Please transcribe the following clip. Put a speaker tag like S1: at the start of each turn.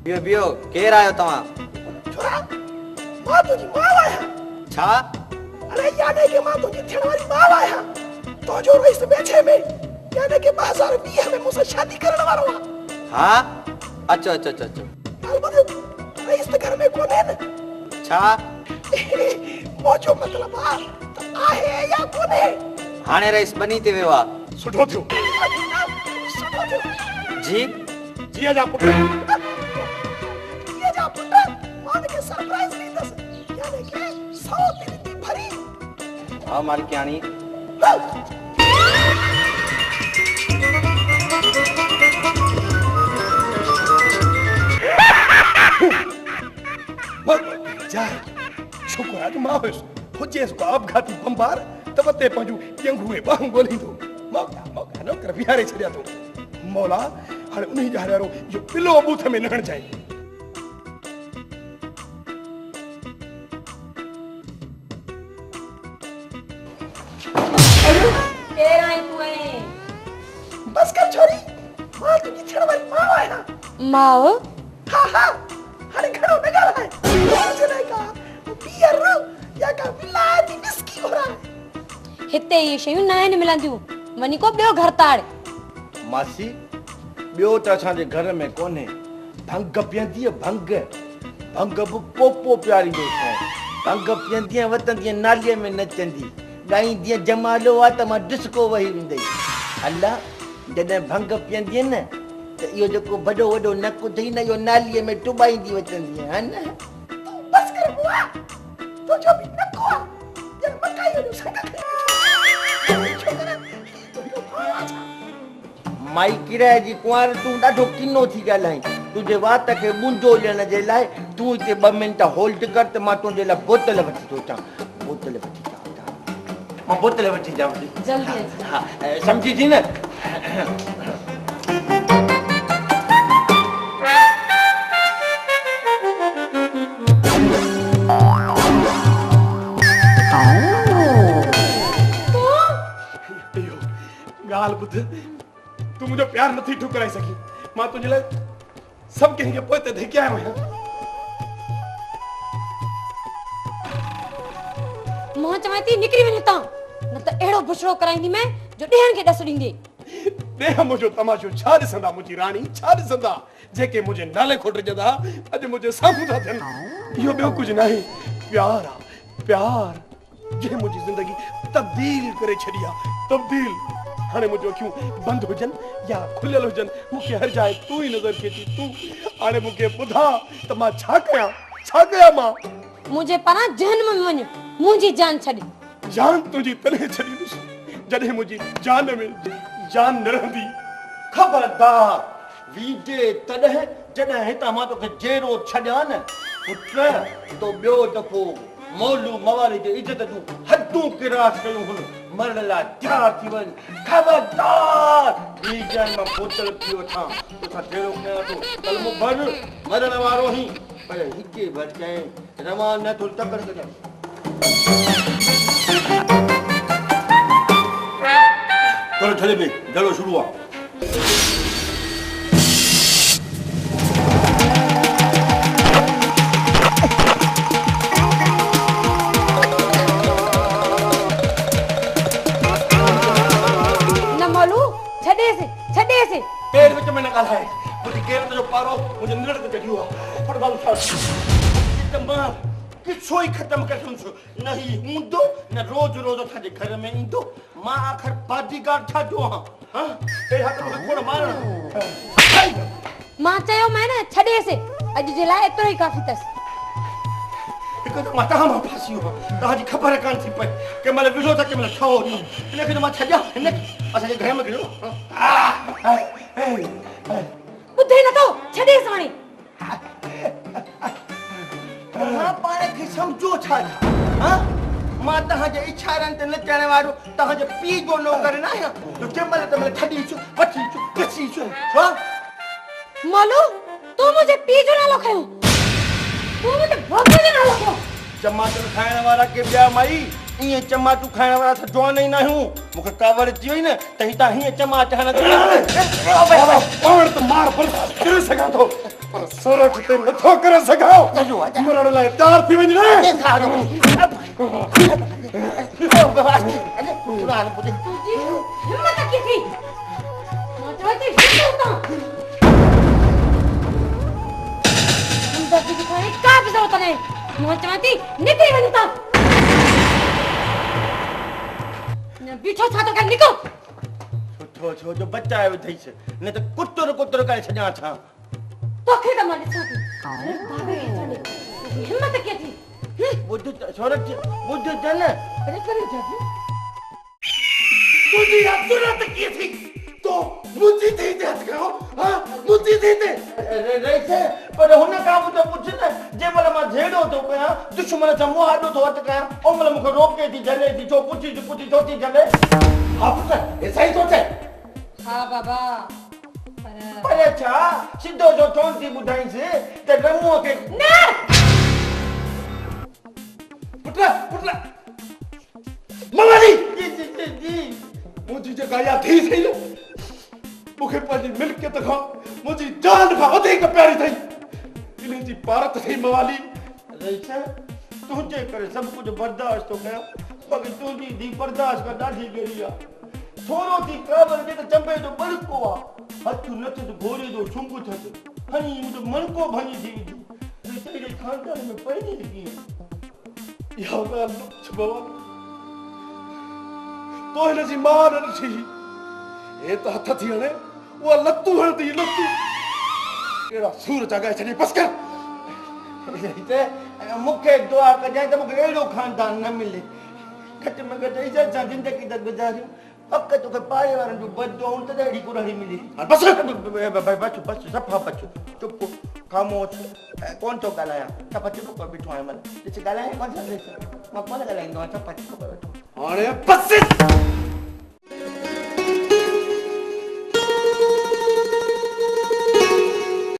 S1: बियो बियो केर आयो तव्हां?
S2: छोरा मां तुंहिंजी मां आहियां।
S1: छा?
S2: अरे याने के मां तुंहिंजी थियण वारी मां आहियां। तुंहिंजो रईस वेझे में याने के 2020 में मूंसां शादी करण वारो आहे।
S1: हा अचो अचो अचो अचो।
S2: ॻाल्हि ॿुध, रईस त घर में कोन्हे न।
S1: छा?
S2: मुंहिंजो मतिलबु आहे त आहे या कोन्हे।
S1: हाणे रईस बनी ते वियो आहे।
S2: सुठो थियो। सुठो थियो।
S1: जी
S2: जीअं जा पुट मां के सरप्राइज ॾींदसि याने के 100 दिल थी भरी।
S1: हा मालकियाणी।
S2: जाए शुक्र आहे मां हुयुसि हुजेसि को आपघाती बम्बार त वते पंहिंजूं ॼंघूं ॿाहूं ॻोल्हींदो। मौका न कर बीहारे छॾिया तूं। मौला हाणे उन्ही जा हरियारो इहो पिलो बूथ में न हणजांइ। बस कर छोरी, मां तुंहिंजी थियण वारी मां आहियां।
S3: मां?
S2: हा हाणे घणो न ॻाल्हाए। मुंहिंजे का बियर या का विलायती विस्की घुराए।
S3: हिते ये शयूं न आहिनि मिलंदियूं। वञी को ॿियो घर ताड़।
S4: मासी ॿियो त असांजे घर में कोन्हे। भंग पीअंदी भंग बि पोपो प्यारींदो अथव। भंग पीअंदी वतंदी नालीअ में नचंदी ॻाईंदी जमालो आहे त मां डिस्को वही वेंदई। अल्लाह जॾहिं भंग पीअंदी न त इहो जेको वॾो वॾो नक अथई न इहो नालीअ में टुॿाईंदी वचंदी हा न।
S2: बस कर बुआ तो जो भी नको जन मकाई जो संग
S4: माई किराए जी कुंवार तूं ॾाढो किनो थी ॻाल्हाई। तुंहिंजे वात खे मुंडो ॾियण जे लाइ तूं हिते 2 मिंट होल्ड कर त मां तुंहिंजे लाइ बोतल वठी थो अचां। बोतल वठी अचां मां बोतल वठी अचां
S3: जल्दी
S4: हा सम्झी थी न।
S2: ॻाल्हि ॿुध, तूं मुंहिंजो प्यार नथी ठुकराए सघी। मां तुंहिंजे लाइ सभु कंहिंखे पोइ धिके आयो आहियां।
S3: मां चवां थी निकिरी वञ हितां न त अहिड़ो बुछड़ो कराईंदी मैं जो ॾेहण खे ॾस ॾींदी।
S2: ॾेह मुंहिंजो तमाशो छा ॾिसंदा मुंहिंजी राणी, छा ॾिसंदा जेके मुंहिंजे नाले खोट जदा अॼु मुंहिंजे साम्हूं था थियनि। इहो ॿियो कुझु न आहे। प्यार आहे प्यार जंहिं मुंहिंजी ज़िंदगी तब्दील करे छॾी आहे। तब्दील हाणे मुंहिंजूं अखियूं बंदि हुजनि या खुलियल हुजनि मूंखे हर जाइ तूं ई नज़र खे थी। तूं हाणे मूंखे ॿुधा त मां छा कयां मां।
S3: मुंहिंजे पारां जहन्नम में वञ मुंहिंजी जान छॾ।
S2: जान तुंहिंजी तॾहिं छॾींदुसि जॾहिं मुंहिंजी जान में जान न रहंदी।
S4: ख़बरदार वीडे तॾहिं जॾहिं हितां मां तोखे जेरो छॾियां न पुट तो ॿियो दफ़ो मौलू मवाली जी इज़त जूं हदूं किरास कयूं हुन मरण लाइ तयार थी वञ। ख़बरदार वीडे मां बोतल पियो वठां तोखां जेरो कयां थो कलमो भर मरण वारो ही पर हिके भर चए रवां न थो तकड़ कजां। चलो छॾे बि जड़ो शुरू आहे। पेड़ विच में न ॻाल्हाए मुंहिंजी केरत जो पारो मुंहिंजे निड़ ते चढ़ियो आहे। फट ॻाल्हि छा मां किछो ई ख़तमु करे छॾियुसि न ही हूंदो न रोज़ रोज़ असांजे घर में ईंदो। मां आख़िर बॉडीगार्ड छा जो आहियां अहिड़ा त मूंखे खोड़ मारण।
S3: मां चयो मैं न छॾेसि अॼु जे लाइ एतिरो ई काफ़ी अथसि।
S4: हिकु त मां तव्हां मां फासी वियो तव्हांजी ख़बर कान थी पई कंहिं महिल विझो त कंहिं महिल ठहो थो हिनखे त मां छॾियां हिन असांजे घर में गिरियो।
S3: ॿुधे नथो छॾेसि हाणे।
S4: मां पाण खे सम्झो छा हा मां तहांजे इशारनि ते नचण वारो तहांजे पीउ जो नौकर न आहियां तो जंहिंमहिल तंहिंमहिल छॾी अचो वठी अचो कसी अचो छा
S3: मालू तू मुझे पी जो नालो खयो तू मुझे बाबू जो नालो खयो
S4: टमाटर खाइण वारा के ॿिया माई ईअं टमाटू खाइण वारा त जवान ई न आहियूं मूंखे कावड़ अची वई न त हितां हीअं टमाटा हणंदा
S2: पाण त मार बर्दाश्त करे सघां थो पर सोरठ ते नथो करे सघां मरण लाइ तयार थी वञ न
S3: तुझी हिम्मत की थी मां चवती हिम्मत हमदर्दी दिखाने का भी जरूरत नहीं मां चवती निकली वञता न बीठो छा तो कर निको
S4: सुठो छो जो बचायो अथईसि न त कुतुर कुतुर करे छॾियां छा
S3: तोखे त मां ॾिसां थी बाबे खे छॾे हिम्मत की थी
S4: ॿुध सोरठ ॿुध जन
S3: अरे करे जाबू
S2: तुझी अज़रत की थी तो मुझी थी ते हथ कयो हां मुझी थी ते
S4: रहीसे पर हुन खां बि त पुछ न जंहिंमहिल मां झेड़ो थो कयां दुश्मन सां मुहाॾो थो हथ कयां ओमहिल मूंखे रोके थी झले थी छो पुछी छो थी झले
S2: हा पुट ऐसा ही सोचे
S3: हां बाबा
S4: पर छा सिधो जो चोन थी ॿुधाईंसि त रमुअ खे
S3: न
S2: पुट मवाली
S4: जी
S2: मुझी जेका या थी सही मूंखे पंहिंजी मिल्कियत खां मुंहिंजी जान खां वधीक प्यारी अथई इन जी पारत अथई मवाली
S4: रहीसे तुंहिंजे करे सभु कुझु बर्दाश्त थो कयां बाक़ी तुंहिंजी धीउ बर्दाश्त कर ॾाढी ॿेड़ी आहे थोरो थी काबर जे त चंबे जो बड़को आहे हथु नथ त घोड़े जो छुंग अथसि हणी मुंहिंजो मणको भञी थी विझी तेरे खानदान में पैदी लॻी
S2: इहा ॻाल्हि न पुछ बाबा तो हिन जी मां न ॾिठी हे त हथ थी हणे उहा लतूं हणंदी लतूं कहिड़ा सूर जॻाए छॾी बस कर
S4: मूंखे दुआ कजांइ त मूंखे अहिड़ो खानदान न मिले घटि में घटि इज़त सां ज़िंदगी त गुज़ारियूं पक तोखे पाड़े वारनि जो बदो त अहिड़ी कुरहड़ी मिली
S2: बस
S4: बस सफ़ा बच चुप ख़ामोश कोन थो ॻाल्हायां सफ़ा चुप कर बीठो आहियां ॾिस ॻाल्हाए कोन मां कोन ॻाल्हाईंदो आहियां सफ़ा चुप कर वेठो
S2: हाणे बस